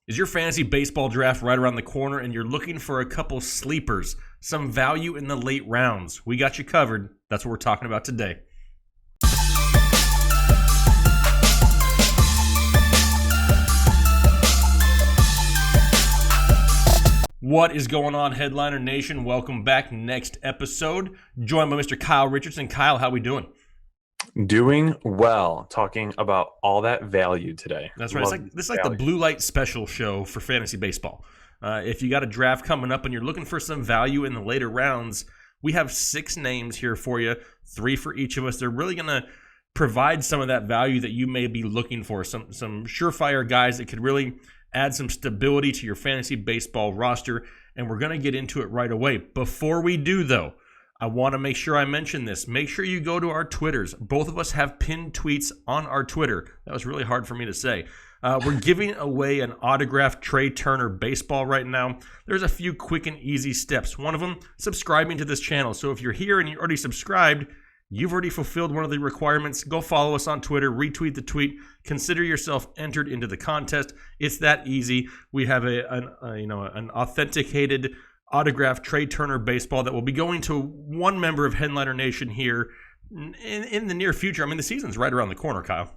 Is your fantasy baseball draft right around the corner and you're looking for a couple sleepers, some value in the late rounds? We got you covered. That's what we're talking about today. What is going on, Headliner Nation? Welcome back. Next episode, joined by Mr. Kyle Richardson. Kyle, how we doing? Doing well. Talking about all that value today. That's right. This is like the blue light special show for fantasy baseball. If you got a draft coming up and you're looking for some value in the later rounds, we have 6 names here for you, 3 for each of us. They're really going to provide some of that value that you may be looking for. Some surefire guys that could really add some stability to your fantasy baseball roster, and we're going to get into it right away. Before we do, though, I want to make sure I mention this. Make sure you go to our Twitters. Both of us have pinned tweets on our Twitter. That was really hard for me to say. We're giving away an autographed Trey Turner baseball right now. There's a few quick and easy steps. One of them, subscribing to this channel. So if you're here and you're already subscribed, you've already fulfilled one of the requirements. Go follow us on Twitter, retweet the tweet, consider yourself entered into the contest. It's that easy. We have an authenticated autographed Trey Turner baseball that will be going to one member of Headliner Nation here in the near future. I mean, the season's right around the corner, Kyle.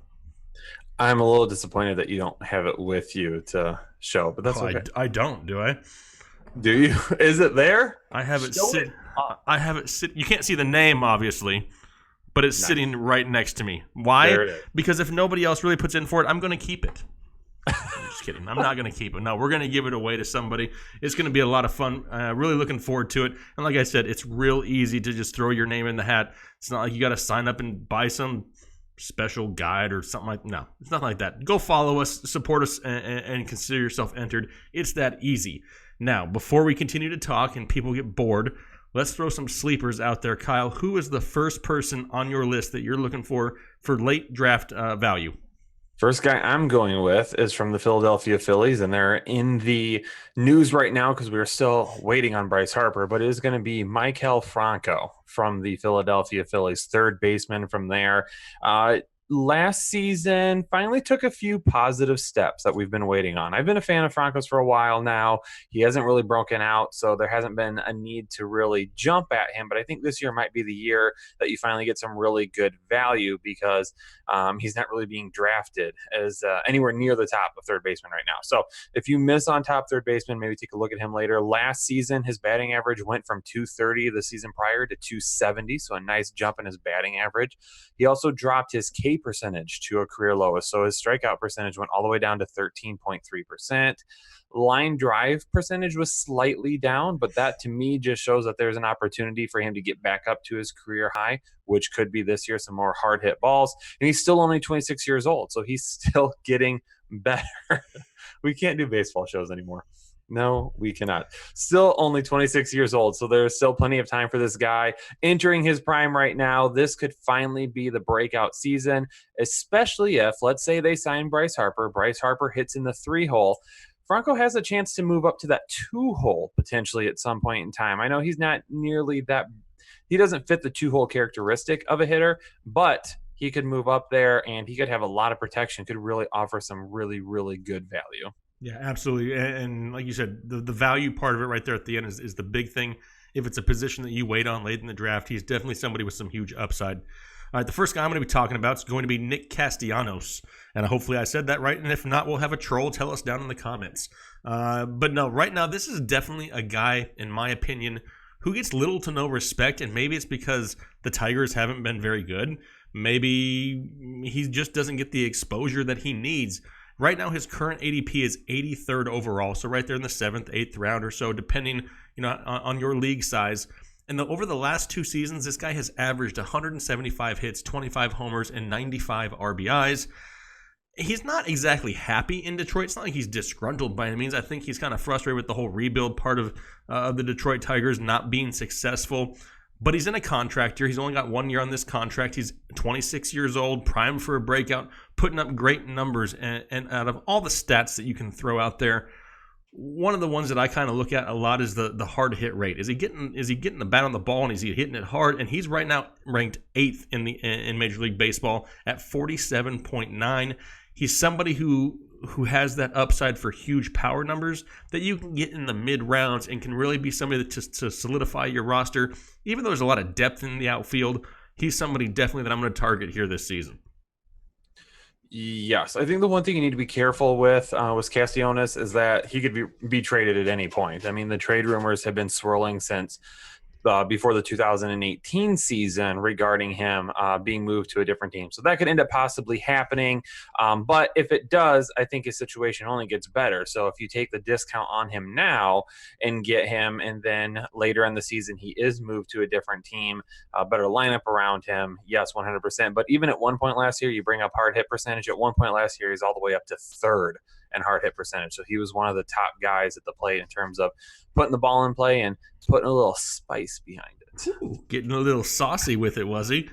I'm a little disappointed that you don't have it with you to show, but that's okay. I don't, do I? Do you? Is it there? I have it sit. I have it sit. You can't see the name, obviously, but it's sitting right next to me. Why? There it is. Because if nobody else really puts in for it, I'm going to keep it. I'm just kidding. I'm not going to keep it. No, we're going to give it away to somebody. It's going to be a lot of fun. Really looking forward to it. And like I said, it's real easy to just throw your name in the hat. It's not like you got to sign up and buy some special guide or something like that. No, it's nothing like that. Go follow us, support us, and consider yourself entered. It's that easy. Now, before we continue to talk and people get bored, let's throw some sleepers out there. Kyle, who is the first person on your list that you're looking for late draft value? First guy I'm going with is from the Philadelphia Phillies, and they're in the news right now because we're still waiting on Bryce Harper, but it is going to be Maikel Franco from the Philadelphia Phillies, third baseman from there. Last season, finally took a few positive steps that we've been waiting on. I've been a fan of Franco's for a while now. He hasn't really broken out, so there hasn't been a need to really jump at him. But I think this year might be the year that you finally get some really good value because he's not really being drafted as anywhere near the top of third baseman right now. So if you miss on top third baseman, maybe take a look at him later. Last season, his batting average went from 230 the season prior to 270, so a nice jump in his batting average. He also dropped his K percentage to a career lowest. So his strikeout percentage went all the way down to 13.3%. Line drive percentage was slightly down, but that to me just shows that there's an opportunity for him to get back up to his career high, which could be this year, some more hard hit balls. And he's still only 26 years old, so he's still getting better. We can't do baseball shows anymore. No, we cannot. Still only 26 years old, so there's still plenty of time for this guy. Entering his prime right now, this could finally be the breakout season, especially if, let's say they sign Bryce Harper. Bryce Harper hits in the 3-hole. Franco has a chance to move up to that 2-hole potentially at some point in time. I know he's not nearly that – he doesn't fit the 2-hole characteristic of a hitter, but he could move up there and he could have a lot of protection, could really offer some really, really good value. Yeah, absolutely. And like you said, the value part of it right there at the end is the big thing. If it's a position that you wait on late in the draft, he's definitely somebody with some huge upside. All right, the first guy I'm going to be talking about is going to be Nick Castellanos. And hopefully I said that right. And if not, we'll have a troll tell us down in the comments. But no, right now, this is definitely a guy, in my opinion, who gets little to no respect. And maybe it's because the Tigers haven't been very good. Maybe he just doesn't get the exposure that he needs. Right now, his current ADP is 83rd overall, so right there in the 7th, 8th round or so, depending on your league size. And over the last 2 seasons, this guy has averaged 175 hits, 25 homers, and 95 RBIs. He's not exactly happy in Detroit. It's not like he's disgruntled by any means. I think he's kind of frustrated with the whole rebuild part of the Detroit Tigers not being successful. But he's in a contract year. He's only got 1 year on this contract. He's 26 years old, primed for a breakout, putting up great numbers. And out of all the stats that you can throw out there, one of the ones that I kind of look at a lot is the hard hit rate. Is he getting the bat on the ball and is he hitting it hard? And he's right now ranked 8th in Major League Baseball at 47.9. He's somebody who who has that upside for huge power numbers that you can get in the mid rounds and can really be somebody that just to solidify your roster. Even though there's a lot of depth in the outfield, he's somebody definitely that I'm going to target here this season. Yes, I think the one thing you need to be careful with Castellanos is that he could be traded at any point. I mean, the trade rumors have been swirling since before the 2018 season regarding him being moved to a different team. So that could end up possibly happening. But if it does, I think his situation only gets better. So if you take the discount on him now and get him, and then later in the season he is moved to a different team, better lineup around him, yes, 100%. But even at one point last year, you bring up hard hit percentage. At one point last year, he's all the way up to third and hard hit percentage. So he was one of the top guys at the plate in terms of putting the ball in play and putting a little spice behind it. Ooh, getting a little saucy with it, was he?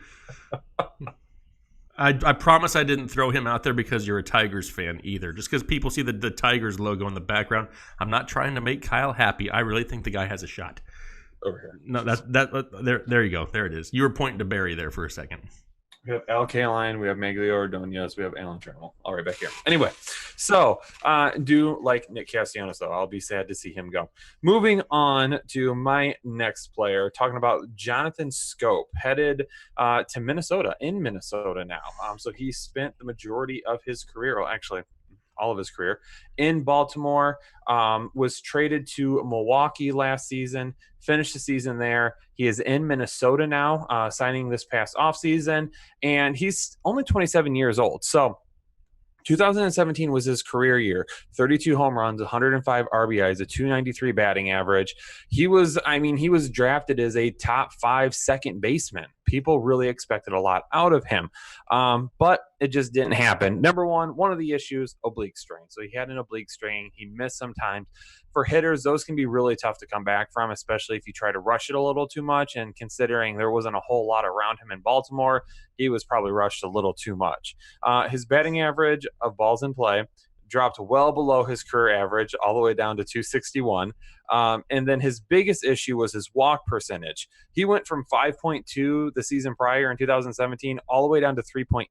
I promise I didn't throw him out there because you're a Tigers fan either. Just because people see the Tigers logo in the background. I'm not trying to make Kyle happy. I really think the guy has a shot. Over here. No, there you go. There it is. You were pointing to Barry there for a second. We have Al Kaline, we have Maglio Ordonez, we have Alan Trammell. All right, back here. Anyway, so do like Nick Castellanos, though. I'll be sad to see him go. Moving on to my next player, talking about Jonathan Schoop, headed to Minnesota, in Minnesota now. So he spent the majority of his career, well, actually, all of his career in Baltimore, was traded to Milwaukee last season, finished the season there. He is in Minnesota now, signing this past offseason, and he's only 27 years old. So 2017 was his career year. 32 home runs, 105 RBIs, a 293 batting average. He was drafted as a top 5 second baseman. People really expected a lot out of him, but it just didn't happen. Number one of the issues, oblique strain. So he had an oblique strain. He missed some time. For hitters, those can be really tough to come back from, especially if you try to rush it a little too much. And considering there wasn't a whole lot around him in Baltimore, he was probably rushed a little too much. His batting average of balls in play dropped well below his career average, all the way down to 261. And then his biggest issue was his walk percentage. He went from 5.2 the season prior in 2017 all the way down to 3.8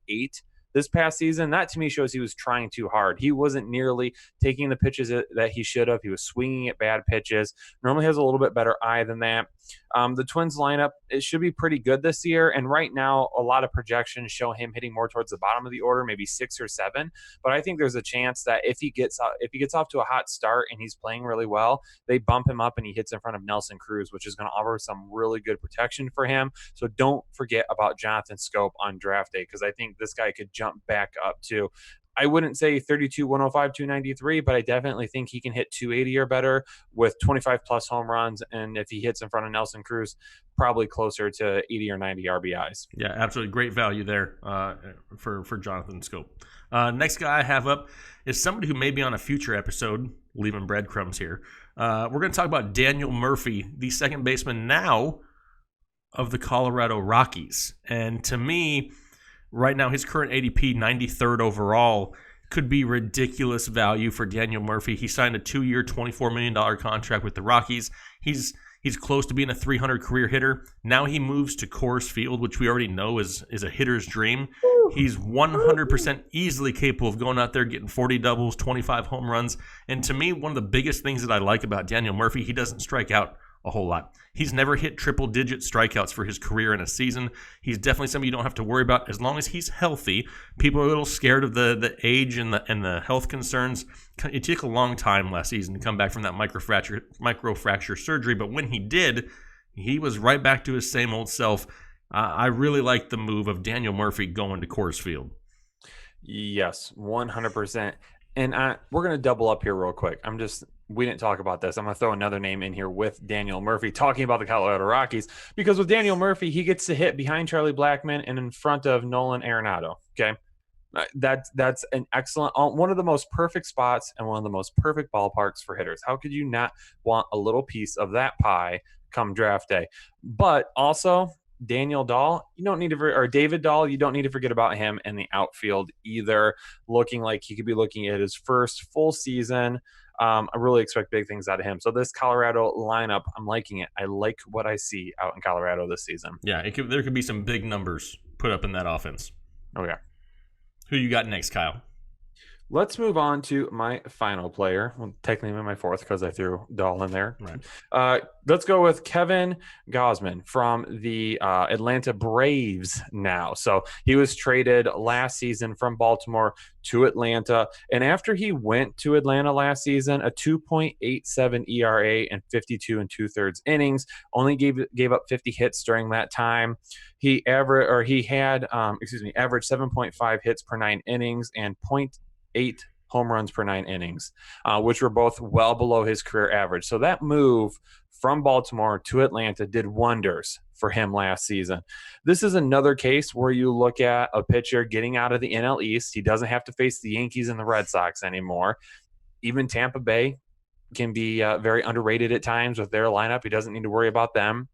this past season. That to me shows he was trying too hard. He wasn't nearly taking the pitches that he should have. He was swinging at bad pitches. Normally has a little bit better eye than that. The Twins lineup, it should be pretty good this year. And right now, a lot of projections show him hitting more towards the bottom of the order, maybe 6 or 7. But I think there's a chance that if he gets off to a hot start and he's playing really well, they bump him up and he hits in front of Nelson Cruz, which is going to offer some really good protection for him. So don't forget about Jonathan Schoop on draft day, because I think this guy could jump back up to, I wouldn't say 32, 105, 293, but I definitely think he can hit 280 or better with 25 plus home runs. And if he hits in front of Nelson Cruz, probably closer to 80 or 90 RBIs. Yeah, absolutely. Great value there for Jonathan Schoop. Next guy I have up is somebody who may be on a future episode, leaving breadcrumbs here. We're going to talk about Daniel Murphy, the second baseman now of the Colorado Rockies. And to me, right now, his current ADP, 93rd overall, could be ridiculous value for Daniel Murphy. He signed a 2-year, $24 million contract with the Rockies. He's close to being a 300 career hitter. Now he moves to Coors Field, which we already know is a hitter's dream. He's 100% easily capable of going out there, getting 40 doubles, 25 home runs. And to me, one of the biggest things that I like about Daniel Murphy, he doesn't strike out a whole lot. He's never hit triple-digit strikeouts for his career in a season. He's definitely somebody you don't have to worry about as long as he's healthy. People are a little scared of the age and the health concerns. It took a long time last season to come back from that microfracture surgery, but when he did, he was right back to his same old self. I really like the move of Daniel Murphy going to Coors Field. Yes, 100%. And we're going to double up here real quick. We didn't talk about this. I'm going to throw another name in here with Daniel Murphy, talking about the Colorado Rockies, because with Daniel Murphy, he gets to hit behind Charlie Blackmon and in front of Nolan Arenado. Okay. That's an excellent, one of the most perfect spots and one of the most perfect ballparks for hitters. How could you not want a little piece of that pie come draft day? But also, David Dahl, you don't need to forget about him in the outfield either. Looking like he could be looking at his first full season. I really expect big things out of him. So this Colorado lineup, I'm liking it. I like what I see out in Colorado this season. Yeah, there could be some big numbers put up in that offense. Oh, yeah. Who you got next, Kyle? Let's move on to my final player. Well, technically my fourth because I threw Dahl in there. Right. Let's go with Kevin Gausman from the Atlanta Braves now. So he was traded last season from Baltimore to Atlanta. And after he went to Atlanta last season, a 2.87 ERA and 52 and 2/3 innings, only gave up 50 hits during that time. He averaged 7.5 hits per 9 innings and 0.8 home runs per 9 innings, which were both well below his career average. So that move from Baltimore to Atlanta did wonders for him last season. This is another case where you look at a pitcher getting out of the NL East. He doesn't have to face the Yankees and the Red Sox anymore. Even Tampa Bay can be very underrated at times with their lineup. He doesn't need to worry about them.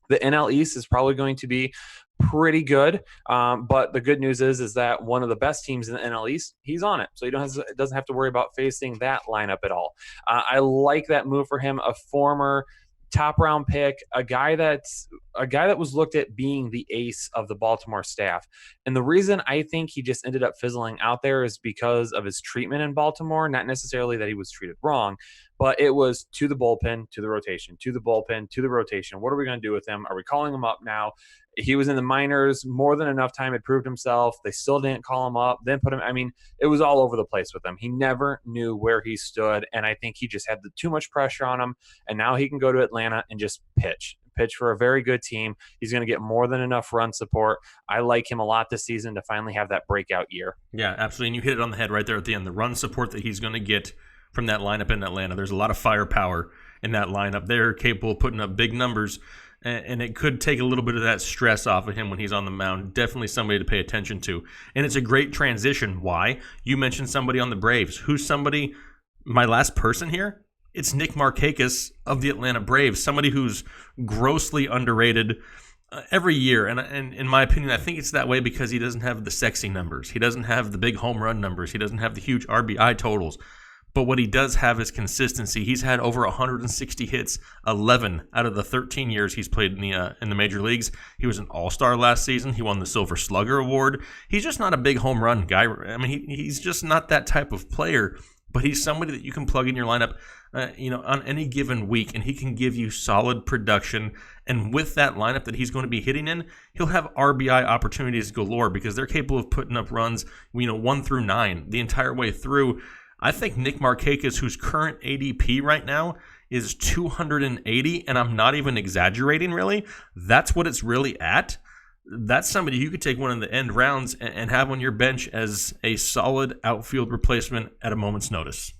The NL East is probably going to be pretty good, but the good news is that one of the best teams in the NL East, he's on it, so he doesn't have to worry about facing that lineup at all. I like that move for him. A former top round pick, a guy that was looked at being the ace of the Baltimore staff. And the reason I think he just ended up fizzling out there is because of his treatment in Baltimore, not necessarily that he was treated wrong, but it was to the bullpen, to the rotation, to the bullpen, to the rotation. What are we going to do with him? Are we calling him up now? He was in the minors, more than enough time had proved himself. They still didn't call him up, then put him. I mean, it was all over the place with him. He never knew where he stood, and I think he just had too much pressure on him, and now he can go to Atlanta and just pitch for a very good team. He's going to get more than enough run support. I like him a lot this season to finally have that breakout year. Yeah, absolutely. And you hit it on the head right there at the end. The run support that he's going to get from that lineup in Atlanta. There's a lot of firepower in that lineup. They're capable of putting up big numbers, and it could take a little bit of that stress off of him when he's on the mound. Definitely somebody to pay attention to. And it's a great transition. Why? You mentioned somebody on the Braves. Who's somebody, my last person here? It's Nick Markakis of the Atlanta Braves, somebody who's grossly underrated every year. And in my opinion, I think it's that way because he doesn't have the sexy numbers. He doesn't have the big home run numbers. He doesn't have the huge RBI totals. But what he does have is consistency. He's had over 160 hits, 11 out of the 13 years he's played in the major leagues. He was an all-star last season. He won the Silver Slugger Award. He's just not a big home run guy. I mean, he's just not that type of player. But he's somebody that you can plug in your lineup, on any given week, and he can give you solid production. And with that lineup that he's going to be hitting in, he'll have RBI opportunities galore because they're capable of putting up runs, 1 through 9 the entire way through. I think Nick Markakis, whose current ADP right now is 280, and I'm not even exaggerating, really. That's what it's really at. That's somebody you could take one of the end rounds and have on your bench as a solid outfield replacement at a moment's notice.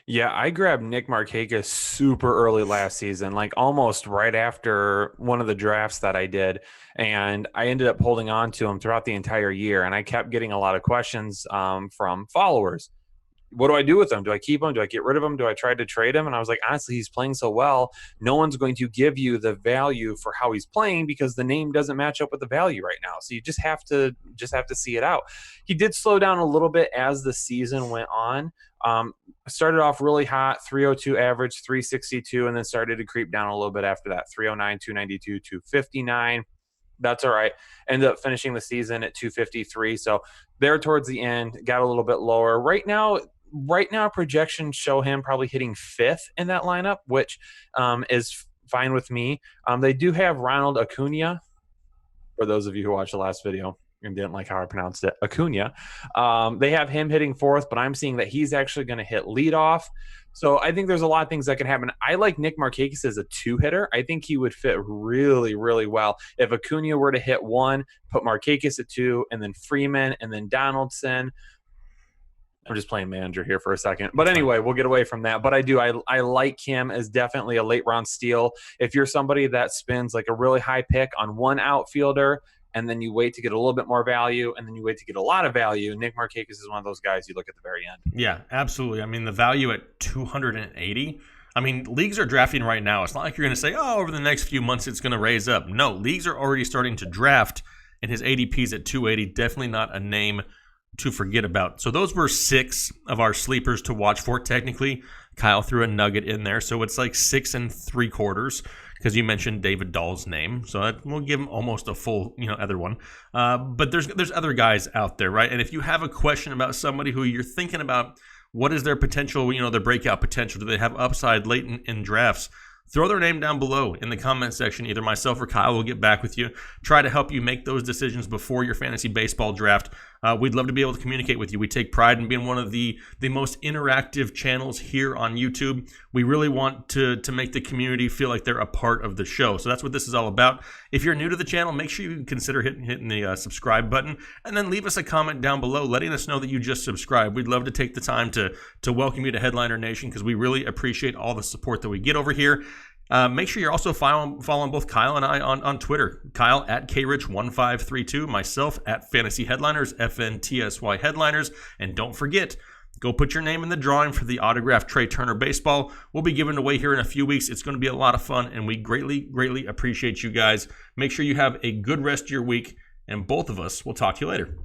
Yeah, I grabbed Nick Markakis super early last season, like almost right after one of the drafts that I did. And I ended up holding on to him throughout the entire year. And I kept getting a lot of questions from followers. What do I do with him? Do I keep him? Do I get rid of him? Do I try to trade him? And I was like, honestly, he's playing so well. No one's going to give you the value for how he's playing because the name doesn't match up with the value right now. So you just have to see it out. He did slow down a little bit as the season went on. Started off really hot, 302 average, 362, and then started to creep down a little bit after that, 309, 292, 259. That's all right. Ended up finishing the season at 253. So there towards the end, got a little bit lower. Right now, projections show him probably hitting 5th in that lineup, which is fine with me. They do have Ronald Acuna, for those of you who watched the last video and didn't like how I pronounced it, Acuna. They have him hitting 4th, but I'm seeing that he's actually going to hit leadoff. So I think there's a lot of things that can happen. I like Nick Markakis as a 2-hitter. I think he would fit really, really well. If Acuna were to hit 1, put Markakis at 2, and then Freeman, and then Donaldson. I'm just playing manager here for a second. But anyway, we'll get away from that. But I like him as definitely a late round steal. If you're somebody that spends like a really high pick on one outfielder, and then you wait to get a little bit more value, and then you wait to get a lot of value, Nick Markakis is one of those guys you look at the very end. Yeah, absolutely. I mean, the value at 280, I mean, leagues are drafting right now. It's not like you're going to say, over the next few months it's going to raise up. No, leagues are already starting to draft, and his ADP's at 280. Definitely not a name to forget about. So those were 6 of our sleepers to watch for. Technically, Kyle threw a nugget in there, so it's like 6 3/4 because you mentioned David Dahl's name. So we'll give him almost a full, other one. But there's other guys out there, right? And if you have a question about somebody who you're thinking about, what is their potential, their breakout potential? Do they have upside late in drafts? Throw their name down below in the comment section. Either myself or Kyle will get back with you. Try to help you make those decisions before your fantasy baseball draft. We'd love to be able to communicate with you. We take pride in being one of the most interactive channels here on YouTube. We really want to make the community feel like they're a part of the show. So that's what this is all about. If you're new to the channel, make sure you consider hitting the subscribe button, and then leave us a comment down below letting us know that you just subscribed. We'd love to take the time to welcome you to Headliner Nation because we really appreciate all the support that we get over here. Make sure you're also following both Kyle and I on Twitter. Kyle at krich1532, myself at Fantasy Headliners, FNTSY Headliners. And don't forget, go put your name in the drawing for the autographed Trey Turner baseball. We'll be giving it away here in a few weeks. It's going to be a lot of fun, and we greatly, greatly appreciate you guys. Make sure you have a good rest of your week, and both of us will talk to you later.